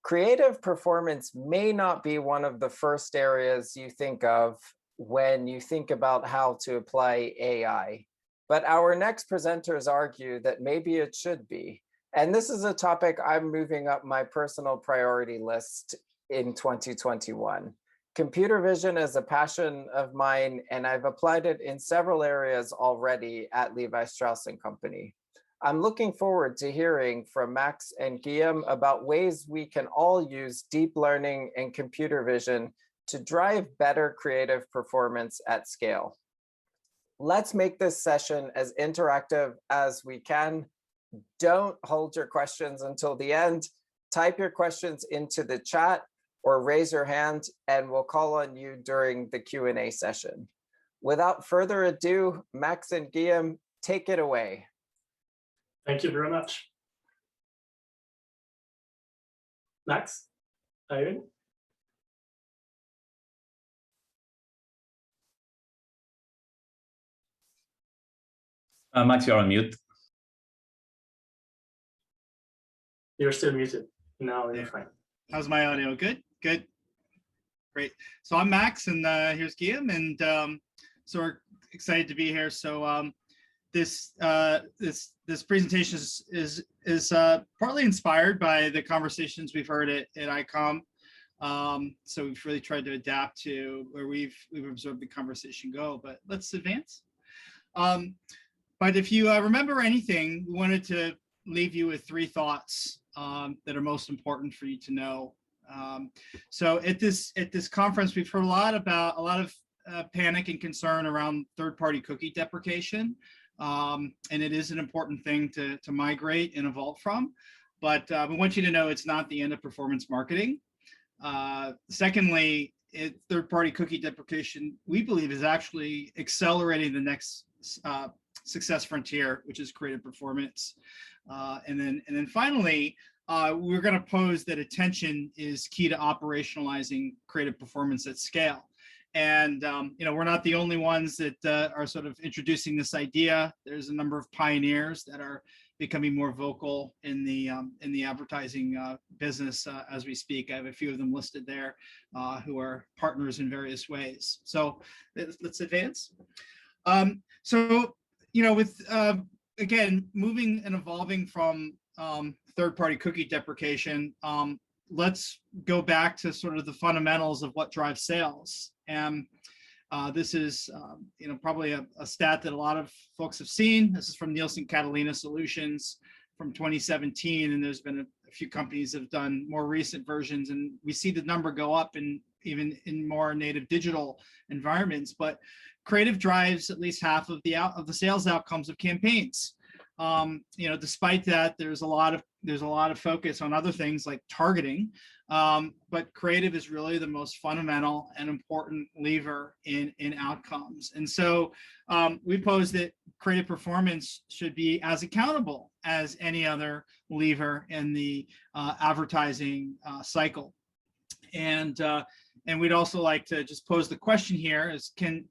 Creative performance may not be one of the first areas you think of when you think about how to apply AI, but our next presenters argue that maybe it should be. And this is a topic I'm moving up my personal priority list in 2021. Computer vision is a passion of mine, and I've applied it in several areas already at Levi, Strauss & Company. I'm looking forward to hearing from Max and Guilhem about ways we can all use deep learning and computer vision to drive better creative performance at scale. Let's make this session as interactive as we can. Don't hold your questions until the end. Type your questions into the chat or raise your hand, and we'll call on you during the Q&A session. Without further ado, Max and Guilhem, take it away. Thank you very much. Max, are you in? Max, you're on mute. You're still muted. No, you're fine. How's my audio? Good? Good. Great. So I'm Max, and here's Guilhem, and so we're excited to be here. So this presentation is partly inspired by the conversations we've heard at ICOM. So we've really tried to adapt to where we've observed the conversation go. But let's advance. But if you remember anything, we wanted to leave you with 3 thoughts that are most important for you to know. So at this conference, we've heard a lot of panic and concern around third-party cookie deprecation. And it is an important thing to migrate and evolve from, but we want you to know it's not the end of performance marketing. Secondly, third-party cookie deprecation, we believe, is actually accelerating the next success frontier, which is creative performance. And then finally, we're going to pose that attention is key to operationalizing creative performance at scale. And we're not the only ones that are sort of introducing this idea. There's a number of pioneers that are becoming more vocal in the advertising business as we speak. I have a few of them listed there who are partners in various ways. So let's advance. With again, moving and evolving from third-party cookie deprecation, let's go back to sort of the fundamentals of what drives sales. And this is, probably a stat that a lot of folks have seen. This is from Nielsen Catalina Solutions from 2017, and there's been a few companies that have done more recent versions, and we see the number go up even in more native digital environments. But creative drives at least half of the sales outcomes of campaigns. Despite that, there's a lot of focus on other things like targeting, but creative is really the most fundamental and important lever in outcomes. And so we pose that creative performance should be as accountable as any other lever in the advertising cycle. And we'd also like to just pose the question here: is can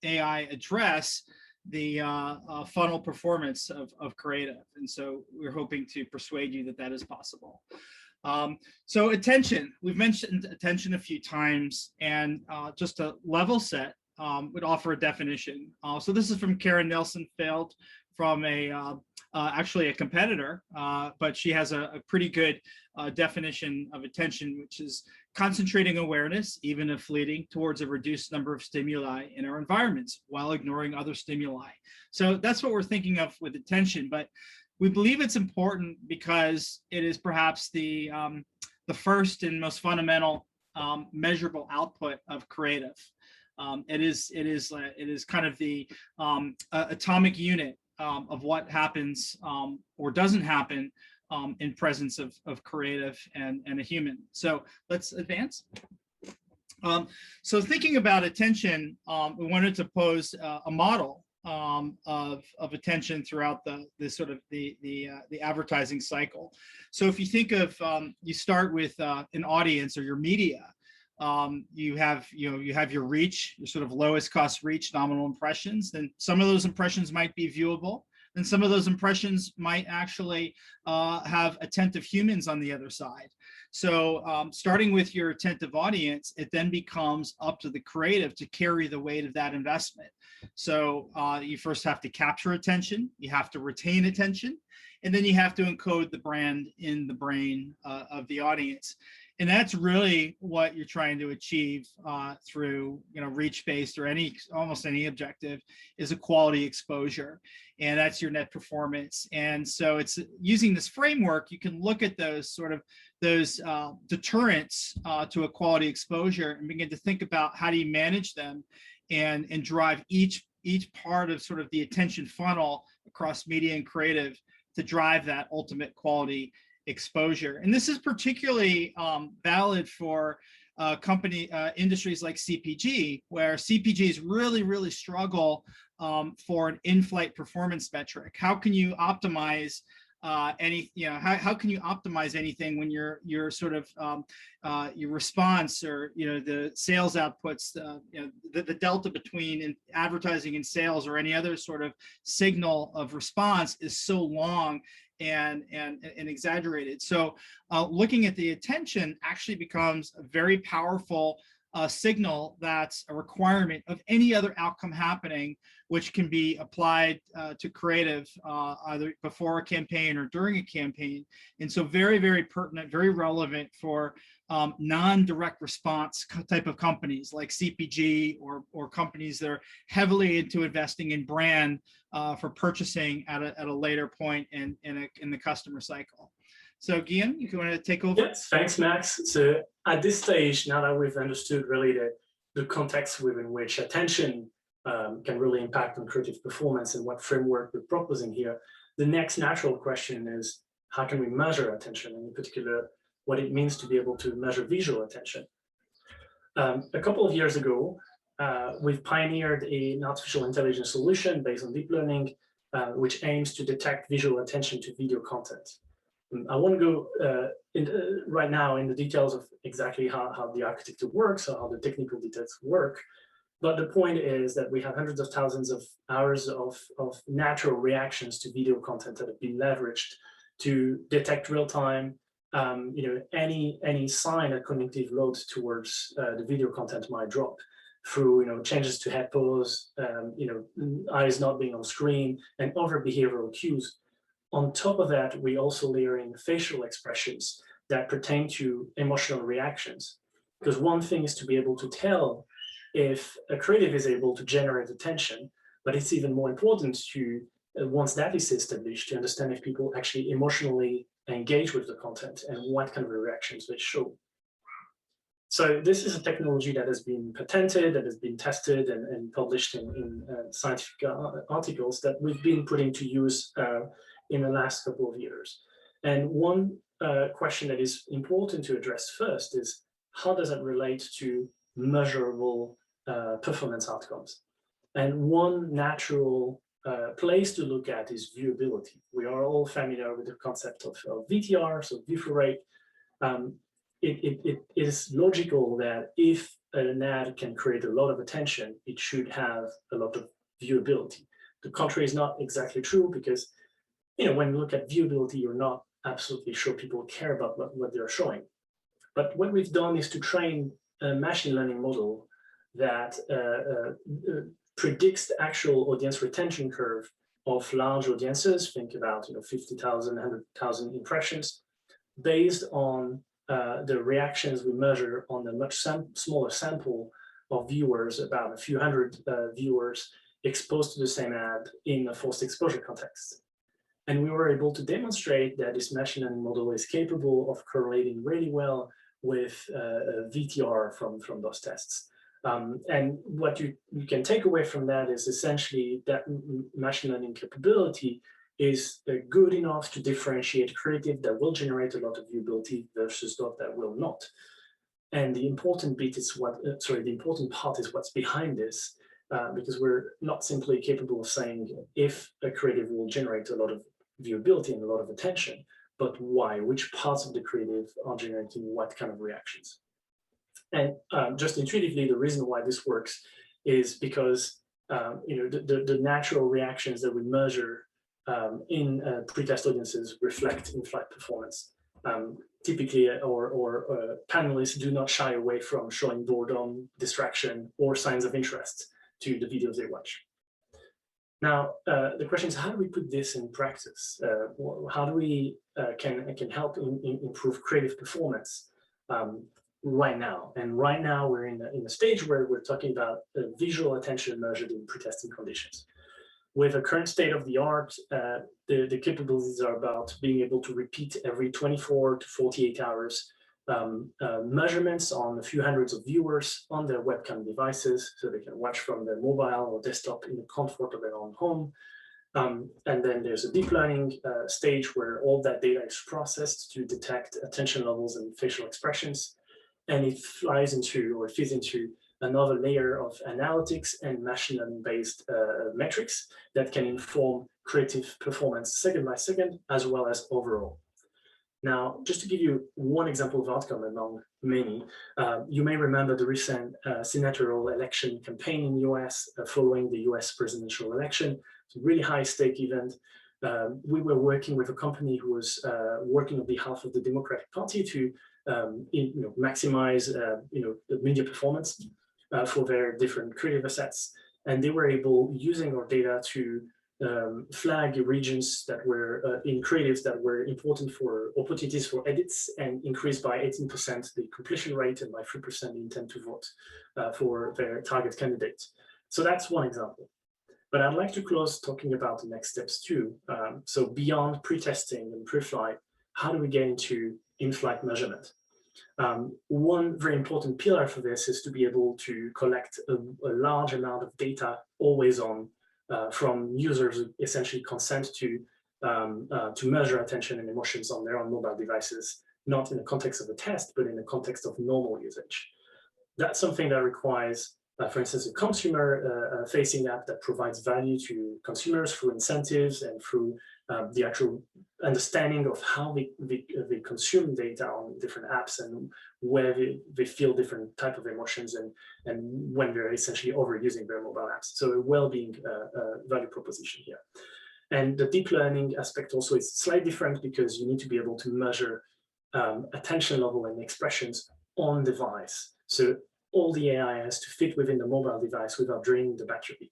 AI address the funnel performance of creative? And so we're hoping to persuade you that that is possible. So attention, we've mentioned attention a few times, and just to level set, would offer a definition. So this is from Karen Nelson-Feld from actually a competitor, but she has a pretty good definition of attention, which is concentrating awareness, even if fleeting, towards a reduced number of stimuli in our environments while ignoring other stimuli. So that's what we're thinking of with attention, but we believe it's important because it is perhaps the first and most fundamental measurable output of creative. It is kind of the atomic unit of what happens or doesn't happen in presence of creative and a human. So let's advance. So thinking about attention, we wanted to pose a model of attention throughout the sort of the advertising cycle. So if you think of you start with an audience or your media, you have your reach, your sort of lowest cost reach, nominal impressions. Then some of those impressions might be viewable. then some of those impressions might actually have attentive humans on the other side. So starting with your attentive audience, it then becomes up to the creative to carry the weight of that investment. So you first have to capture attention, you have to retain attention, and then you have to encode the brand in the brain of the audience. And that's really what you're trying to achieve through, reach-based or almost any objective, is a quality exposure. And that's your net performance. And so it's using this framework, you can look at those deterrents to a quality exposure and begin to think about how do you manage them and drive each part of sort of the attention funnel across media and creative to drive that ultimate quality exposure. And this is particularly valid for industries like CPG, where CPGs really struggle for an in-flight performance metric. How can you optimize how can you optimize anything when your sort of your response or the sales outputs, the delta between advertising and sales or any other sort of signal of response is so long and exaggerated. So looking at the attention actually becomes a very powerful signal that's a requirement of any other outcome happening, which can be applied to creative either before a campaign or during a campaign. And so very pertinent, very relevant for non-direct response type of companies like CPG or companies that are heavily into investing in brand for purchasing at a later point in the customer cycle. So Guilhem, you want to take over? Yes, thanks, Max. So at this stage, now that we've understood really the context within which attention can really impact on creative performance and what framework we're proposing here, the next natural question is, how can we measure attention, and in particular, what it means to be able to measure visual attention? A couple of years ago, we've pioneered an artificial intelligence solution based on deep learning, which aims to detect visual attention to video content. I won't go right now in the details of exactly how the architecture works or how the technical details work, but the point is that we have hundreds of thousands of hours of natural reactions to video content that have been leveraged to detect real time, any sign that cognitive load towards the video content might drop through changes to head pose, eyes not being on screen, and other behavioral cues. On top of that, we also layer in facial expressions that pertain to emotional reactions. Because one thing is to be able to tell if a creative is able to generate attention, but it's even more important to, once that is established, to understand if people actually emotionally engage with the content and what kind of reactions they show. So this is a technology that has been patented, that has been tested and published in scientific articles that we've been putting to use in the last couple of years. And one question that is important to address first is, how does it relate to measurable performance outcomes? And one natural place to look at is viewability. We are all familiar with the concept of VTR, so view through rate. It is logical that if an ad can create a lot of attention, it should have a lot of viewability. The contrary is not exactly true, because when you look at viewability, you're not absolutely sure people care about what they're showing. But what we've done is to train a machine learning model that predicts the actual audience retention curve of large audiences. Think about 50,000, 100,000 impressions, based on the reactions we measure on a much smaller sample of viewers, about a few hundred viewers exposed to the same ad in a forced exposure context. And we were able to demonstrate that this machine learning model is capable of correlating really well with VTR from those tests. And what you can take away from that is essentially that machine learning capability is good enough to differentiate creative that will generate a lot of viewability versus those that will not. And the important bit is the important part is what's behind this, because we're not simply capable of saying if a creative will generate a lot of viewability and a lot of attention, but why, which parts of the creative are generating what kind of reactions. And just intuitively, the reason why this works is because the natural reactions that we measure in pre-test audiences reflect in-flight performance. Typically, panelists do not shy away from showing boredom, distraction, or signs of interest to the videos they watch. Now, the question is, how do we put this in practice? How do we can help improve creative performance right now? And right now, we're in a stage where we're talking about visual attention measured in pre-testing conditions. With a current state of the art, the capabilities are about being able to repeat every 24 to 48 hours measurements on a few hundreds of viewers on their webcam devices, so they can watch from their mobile or desktop in the comfort of their own home. And then there's a deep learning stage where all that data is processed to detect attention levels and facial expressions. And it flies into or feeds into another layer of analytics and machine learning-based metrics that can inform creative performance second by second, as well as overall. Now, just to give you one example of outcome among many, you may remember the recent senatorial election campaign in the US following the US presidential election. It's a really high-stake event. We were working with a company who was working on behalf of the Democratic Party to maximize the media performance for their different creative assets. And they were able, using our data, to flag regions that were in creatives that were important for opportunities for edits, and increased by 18% the completion rate and by 3% the intent to vote for their target candidates. So that's one example. But I'd like to close talking about the next steps too. So beyond pre-testing and pre-flight, how do we get into in-flight measurement? One very important pillar for this is to be able to collect a large amount of data always on from users who essentially consent to measure attention and emotions on their own mobile devices, not in the context of a test, but in the context of normal usage. That's something that requires, for instance, a consumer-facing app that provides value to consumers through incentives and through the actual understanding of how they consume data on different apps and where they feel different type of emotions and when they're essentially overusing their mobile apps. So a well-being value proposition here. And the deep learning aspect also is slightly different because you need to be able to measure attention level and expressions on device. So all the AI has to fit within the mobile device without draining the battery.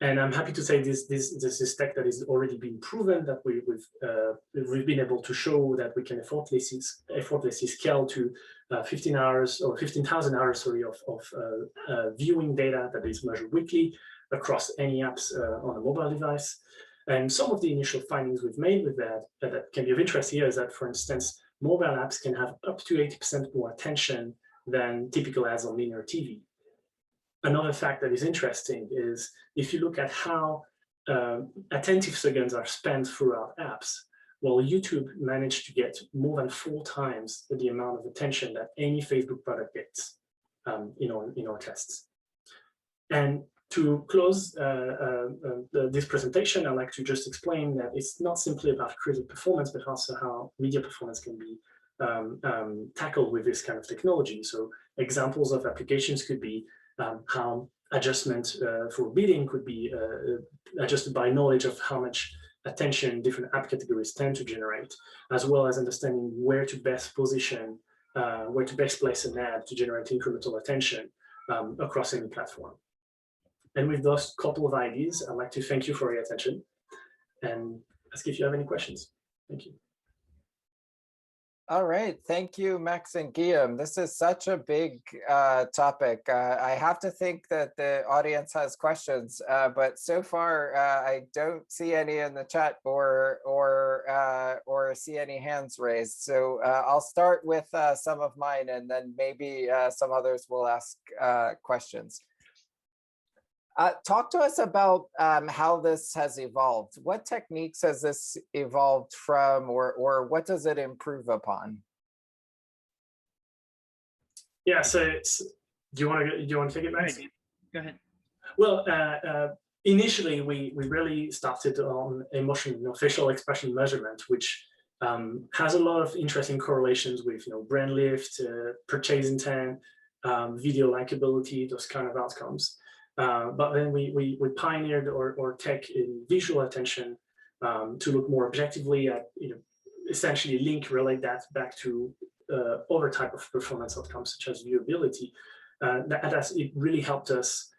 And I'm happy to say this is tech that is already been proven, that we've been able to show that we can effortlessly scale to 15 hours or 15,000 hours, sorry, of viewing data that is measured weekly across any apps on a mobile device. And some of the initial findings we've made with that can be of interest here is that, for instance, mobile apps can have up to 80% more attention than typical ads on linear TV. Another fact that is interesting is if you look at how attentive seconds are spent throughout apps, well, YouTube managed to get more than 4 times the amount of attention that any Facebook product gets in our tests. And to close this presentation, I'd like to just explain that it's not simply about creative performance, but also how media performance can be tackled with this kind of technology. So examples of applications could be how adjustment for bidding could be adjusted by knowledge of how much attention different app categories tend to generate, as well as understanding where to best position, where to best place an ad to generate incremental attention across any platform. And with those couple of ideas, I'd like to thank you for your attention and ask if you have any questions. Thank you. All right, thank you, Max and Guilhem. This is such a big topic. I have to think that the audience has questions, but so far I don't see any in the chat or see any hands raised. So I'll start with some of mine, and then maybe some others will ask questions. Talk to us about how this has evolved. What techniques has this evolved from, or what does it improve upon? Yeah, so do you want to take it, Max? Go ahead. Well, initially we really started on emotion, facial expression measurement, which has a lot of interesting correlations with brand lift, purchase intent, video likability, those kind of outcomes. But then we pioneered our tech in visual attention to look more objectively at, essentially relate that back to other type of performance outcomes such as viewability. It really helped us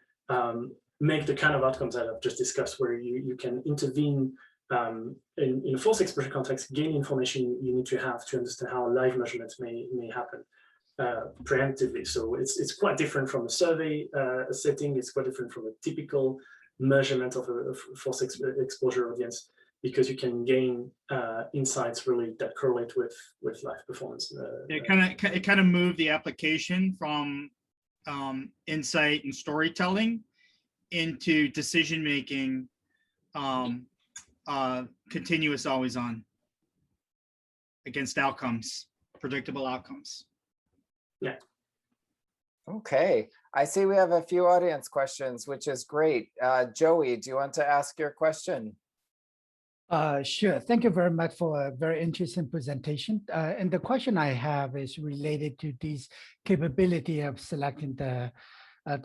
make the kind of outcomes that I've just discussed, where you can intervene in a false exposure context, gain information you need to have to understand how live measurements may happen preemptively. So it's quite different from a survey setting. It's quite different from a typical measurement of a false exposure audience, because you can gain insights really that correlate with live performance. It kind of moved the application from insight and storytelling into decision making, continuous, always on, against outcomes, predictable outcomes. Yeah. Okay, I see we have a few audience questions, which is great. Joey, do you want to ask your question? Sure. Thank you very much for a very interesting presentation. And the question I have is related to this capability of selecting the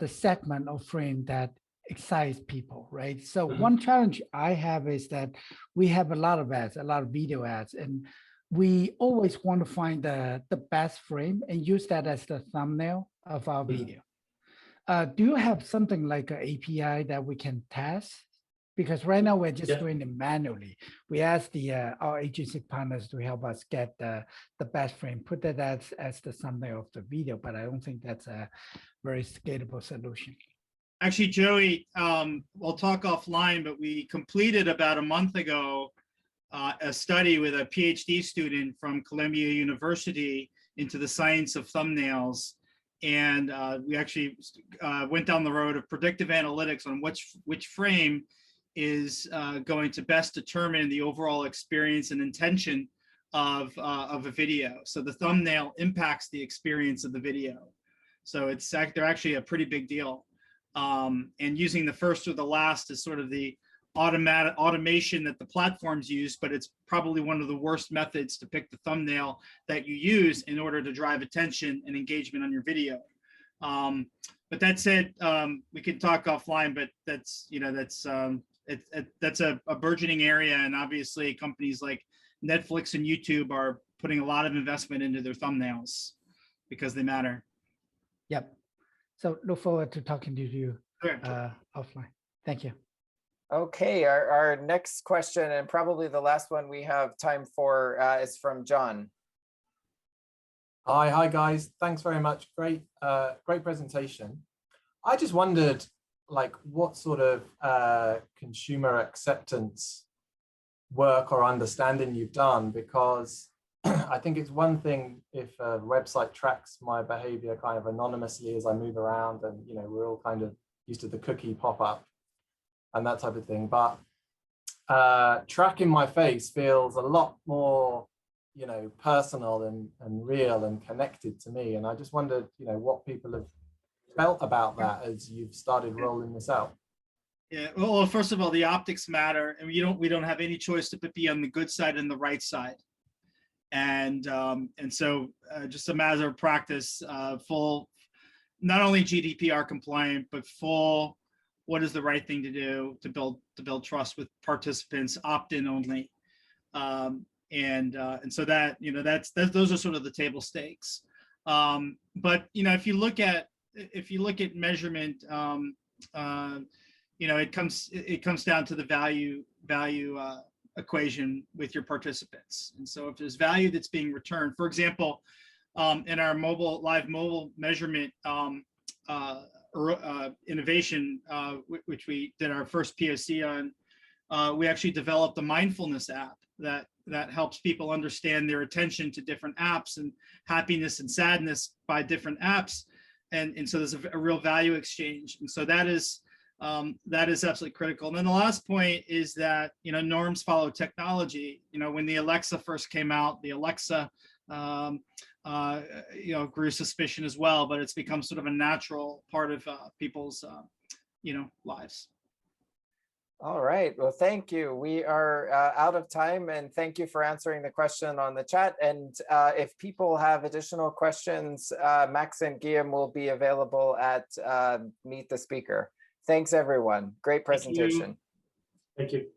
segment of frame that excites people, right? So one challenge I have is that we have a lot of ads, a lot of video ads, and we always want to find the best frame and use that as the thumbnail of our video. Do you have something like an API that we can test? Because right now we're just doing it manually. We ask our agency partners to help us get the best frame, put that as the thumbnail of the video, but I don't think that's a very scalable solution. Actually, Joey, we'll talk offline, but we completed about a month ago a study with a PhD student from Columbia University into the science of thumbnails. And we actually went down the road of predictive analytics on which frame is going to best determine the overall experience and intention of a video. So the thumbnail impacts the experience of the video. So they're actually a pretty big deal. And using the first or the last is sort of the automation that the platforms use, but it's probably one of the worst methods to pick the thumbnail that you use in order to drive attention and engagement on your video. But that said, we can talk offline, but that's a burgeoning area, and obviously companies like Netflix and YouTube are putting a lot of investment into their thumbnails because they matter. Yep. So look forward to talking to you offline. Thank you. Okay, our next question, and probably the last one we have time for, is from John. Hi guys. Thanks very much. Great presentation. I just wondered, like, what sort of consumer acceptance work or understanding you've done, because I think it's one thing if a website tracks my behavior kind of anonymously as I move around, and we're all kind of used to the cookie pop-up and that type of thing, but tracking my face feels a lot more personal and real and connected to me, and I just wondered what people have felt about that as you've started rolling this out. Yeah, well, first of all, the optics matter, and we don't have any choice to be on the good side and the right side. And so just a matter of practice, full, not only GDPR compliant, but full, what is the right thing to do to build trust with participants, opt-in only. And so that, those are sort of the table stakes. But, if you look at measurement, it comes down to the value equation with your participants. And so if there's value that's being returned, for example, in our live mobile measurement innovation, which we did our first POC on, we actually developed a mindfulness app that helps people understand their attention to different apps and happiness and sadness by different apps. And so there's a real value exchange. And so that is absolutely critical. And then the last point is that, norms follow technology. When the Alexa first came out, the Alexa, grew suspicion as well, but it's become sort of a natural part of people's, lives. All right, well, thank you. We are out of time, and thank you for answering the question on the chat. And if people have additional questions, Max and Guilhem will be available at Meet the Speaker. Thanks, everyone. Great presentation. Thank you.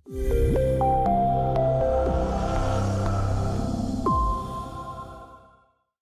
you.